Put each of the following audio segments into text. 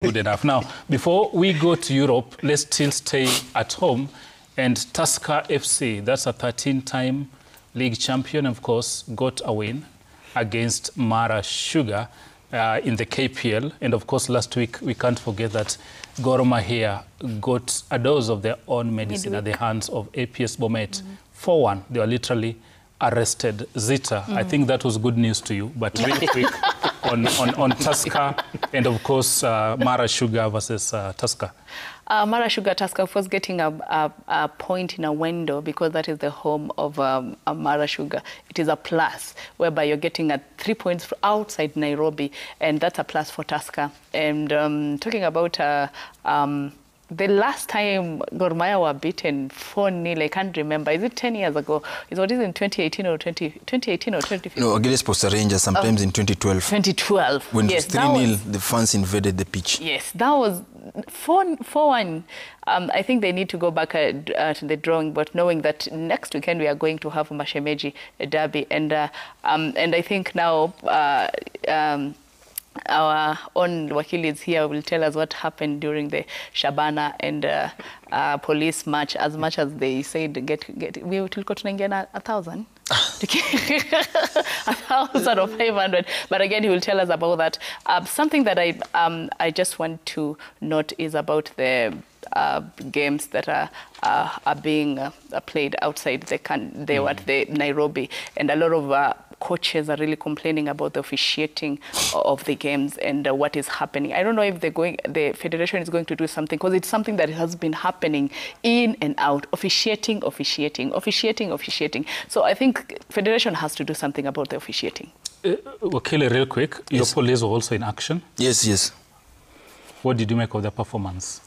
Good enough. Now, before we go to Europe, let's still stay at home. And Tusker FC, that's a 13-time league champion, of course, got a win against Mara Sugar in the KPL. And of course, last week, we can't forget that Gor Mahia got a dose of their own medicine at the hands of APS Bomet. 4-1. They were literally arrested. Zita, I think that was good news to you, but really quick on Tusker and of course Mara Sugar versus Tusker. Mara Sugar Tusker was getting a point in a window because that is the home of Mara Sugar. It is a plus whereby you're getting 3 points outside Nairobi, and that's a plus for Tusker. And talking about the last time Gor Mahia were beaten 4-0, I can't remember. Is it 10 years ago? Is it in 2018 or 2015? No, against Posta Rangers sometimes in 2012. 2012. When yes, it was 3-0, the fans invaded the pitch. Yes, that was 4-1. I think they need to go back to the drawing board, knowing that next weekend we are going to have Mashemeji derby, and I think now our own Wakili is here, will tell us what happened during the Shabana and police march. As much as they said, we tulikuwa tunaingia 1,000. 1,000 or 500, but again he will tell us about that. Something that I just want to note is about the games that are being played outside the Nairobi, and a lot of coaches are really complaining about the officiating of the games and what is happening. I don't know if the federation is going to do something, because it's something that has been happening in and out, officiating. So I think federation has to do something about the officiating. Wakili, real quick, your police were also in action. Yes. What did you make of the performance?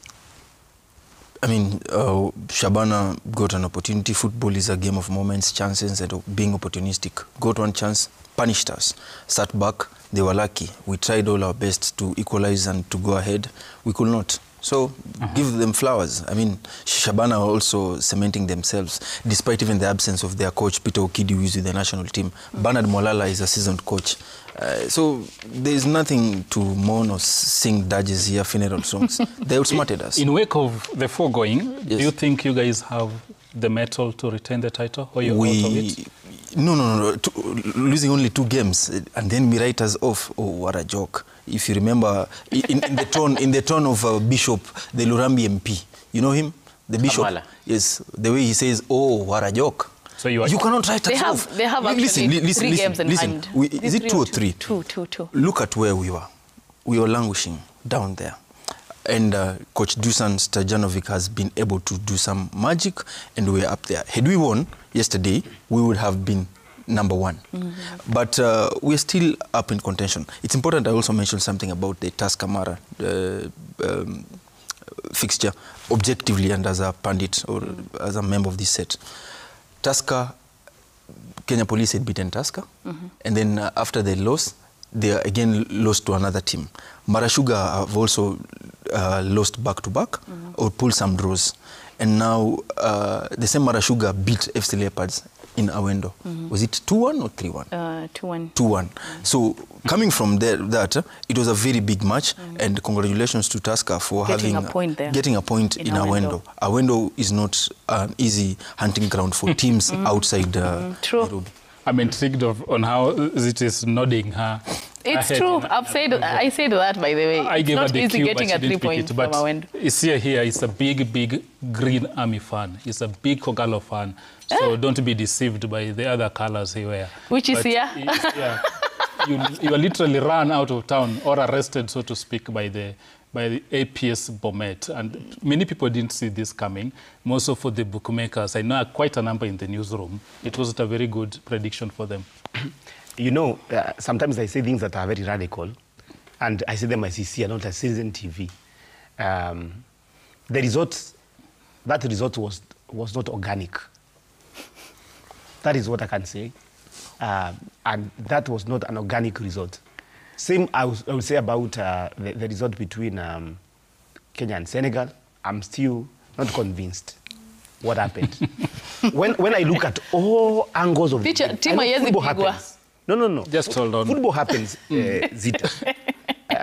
I mean, Shabana got an opportunity. Football is a game of moments, chances, and being opportunistic. Got one chance, punished us. Sat back, they were lucky. We tried all our best to equalize and to go ahead. We could not. So, give them flowers. I mean, Shabana are also cementing themselves, despite even the absence of their coach, Peter Okidi, who is with the national team. Bernard Molala is a seasoned coach. So, there is nothing to mourn or sing dirges here, funeral songs. They outsmarted us. In wake of the foregoing, do you think you guys have the mettle to retain the title, or you're out of it? No. Losing only 2 games, and then we write us off. Oh, what a joke. If you remember, in the tone of Bishop, the Lurambi MP, you know him? The Bishop? Kamala. Yes, the way he says, oh, what a joke. So you cannot write us off. They have listen, 3 games in hand. Is it 2 or 3? 2. Look at where we were. We were languishing down there. And Coach Dusan Stajanovic has been able to do some magic, and we're up there. Had we won yesterday, we would have been number 1. But we're still up in contention. It's important I also mention something about the Tusker Mara fixture, objectively and as a pundit or as a member of this set. Tusker, Kenya Police had beaten Tusker, and then after they lost, they again lost to another team. Mara Sugar have also lost back-to-back or pulled some draws. And now the same Mara Sugar beat FC Leopards in Awendo. Was it 2-1 or 3-1? 2-1. 2-1. So coming from that, it was a very big match, and congratulations to Tusker for getting a point in Awendo. Awendo is not an easy hunting ground for teams outside Nairobi. I'm intrigued on how it is nodding her. It's true. I said that, by the way. I gave her the cue, getting a 3 points from Awendo. Isia here is a big Green Army fan. He's a big Kogalo fan. So don't be deceived by the other colors he wears. Which is here? You were literally run out of town or arrested, so to speak, by the APS Bomet. And many people didn't see this coming. More so for the bookmakers. I know quite a number in the newsroom. It wasn't a very good prediction for them. You know, sometimes I say things that are very radical, and I say them as CC and not as Citizen TV. That result was not organic. That is what I can say. And that was not an organic result. Same I would say about the result between Kenya and Senegal. I'm still not convinced what happened. when I look at all angles of football happens. No. Just hold on. Football happens, Zita.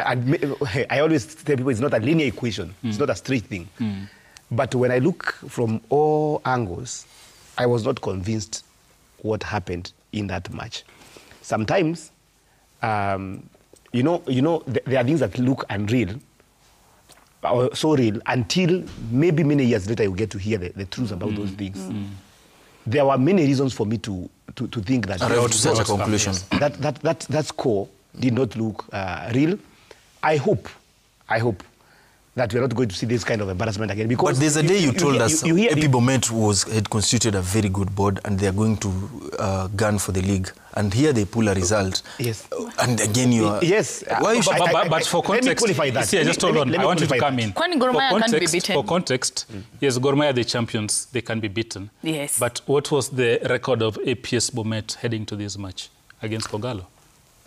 I always tell people it's not a linear equation. It's not a straight thing. But when I look from all angles, I was not convinced what happened in that match. Sometimes, there are things that look unreal, or so real, until maybe many years later you get to hear the truth about those things. There were many reasons for me to think that to such a conclusion. That score did not look real. I hope that we're not going to see this kind of embarrassment again. Because but there's a day you told us Epi Bomet had constituted a very good board and they're going to gun for the league. And here they pull a result. Yes. And again you are... Yes. But for context... Let me qualify that. See, just hold on. I want you to come in. For context, yes, Gor Mahia are the champions. They can be beaten. Yes. But what was the record of APS Bomet heading to this match against Kogalo?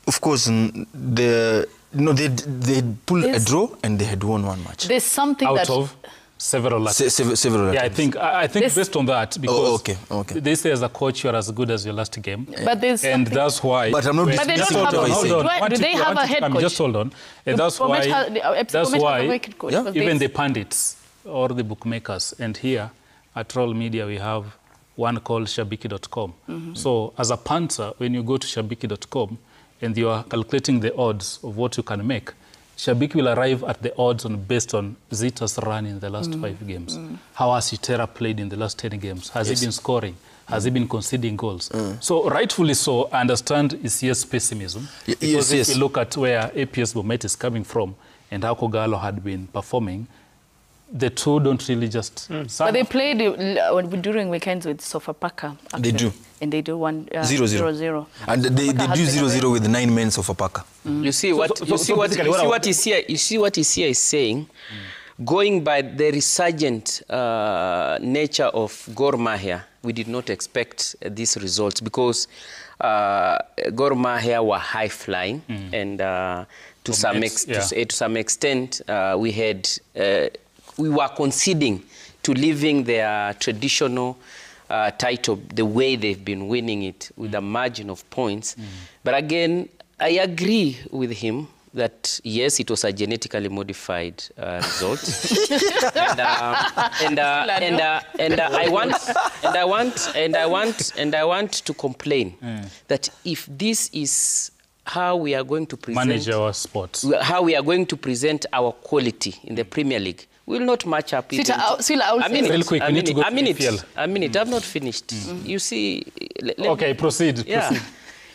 Of course, they pulled a draw and they had won one match. There's something out of several attempts. Yeah, I think based on that, because okay. they say as a coach you are as good as your last game. But there's and something. That's why. But I'm not. But they don't have a. Do they have a head coach? Just hold on. And that's why. Even the pundits or the bookmakers, and here at Royal Media we have one called Shabiki.com. So as a punter, when you go to Shabiki.com and you are calculating the odds of what you can make, Shabiki will arrive at the odds based on Zita's run in the last 5 games. How has Itera played in the last 10 games? Has he been scoring? Has he been conceding goals? So rightfully so, I understand ECS pessimism. Because if you look at where APS Bomet is coming from and how Kogalo had been performing, the two don't really just... But they played during weekends with Sofapaka. They do. And they do 0-0. And they do 0-0 with 9 men Sofapaka. You see what Isia is saying, going by the resurgent nature of Gor Mahia, we did not expect these results because Gor Mahia were high-flying and to some extent we were conceding to leaving their traditional title the way they've been winning it with a margin of points. But again, I agree with him that yes, it was a genetically modified result, and I want to complain that if this is how we are going to present manage our sports, how we are going to present our quality in the Premier League, we will not match up. A minute. I've not finished. You see. Okay, proceed. Yeah.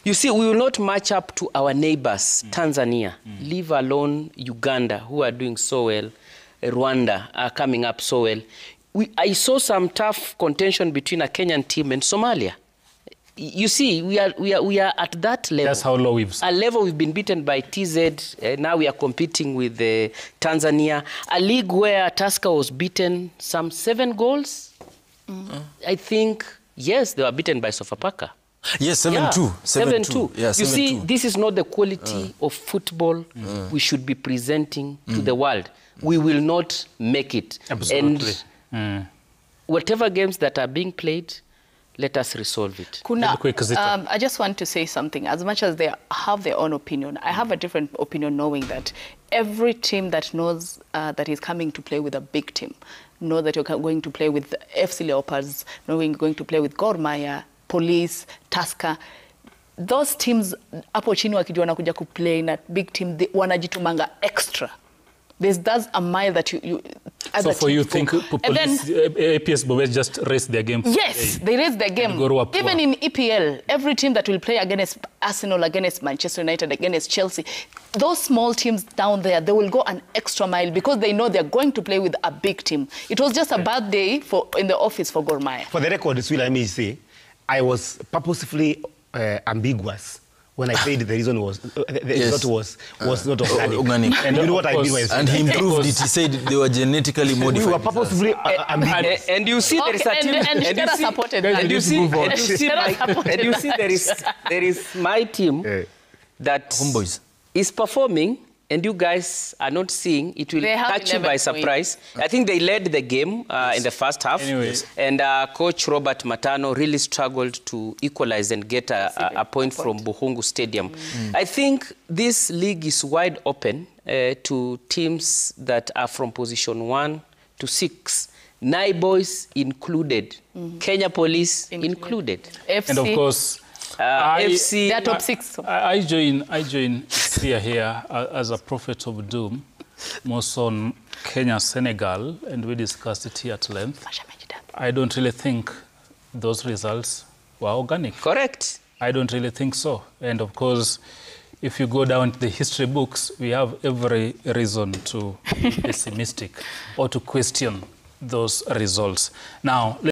You see, we will not match up to our neighbors, Tanzania, leave alone Uganda, who are doing so well, Rwanda are coming up so well. I saw some tough contention between a Kenyan team and Somalia. You see, we are at that level. That's how low we've seen. A level we've been beaten by TZ. Now we are competing with Tanzania. A league where Tusker was beaten some 7 goals. I think, yes, they were beaten by Sofapaka. Yes, 7-2. 7-2. Yeah, you see, this is not the quality of football we should be presenting to the world. We will not make it. Absolutely. And whatever games that are being played, let us resolve it. I just want to say something. As much as they have their own opinion, I have a different opinion, knowing that every team that knows that is coming to play with a big team, know that you're going to play with FC Leopards, knowing you're going to play with Gor Mahia, Police, Tusker. Those teams, hapo chini wakijua wanakuja kuplay na big team, wanajitumanga extra. There's a mile that you so for you think Police, APS Bomet just raised their game? Yes, they raised their game. Even in EPL, every team that will play against Arsenal, against Manchester United, against Chelsea, those small teams down there, they will go an extra mile because they know they're going to play with a big team. It was just a bad day in the office for Gor Mahia. For the record, I may say, I was purposefully ambiguous when I said the reason was was not organic. And you know what I mean? And he improved it. He said they were genetically modified. We were purposefully ambiguous. And you see there is a team. And you see there is my team that Homeboys is performing and you guys are not seeing, it will They have catch you 11 by points. surprise. I think they led the game in the first half. Anyway. And Coach Robert Matano really struggled to equalize and get a point from Buhungu Stadium. I think this league is wide open to teams that are from position 1 to 6. Nai Boys included, Kenya Police included. FC. And of course, FC. They're top 6. I join here as a prophet of doom, most on Kenya, Senegal, and we discussed it here at length. I don't really think those results were organic. Correct. I don't really think so. And of course, if you go down to the history books, we have every reason to be pessimistic or to question those results. Now,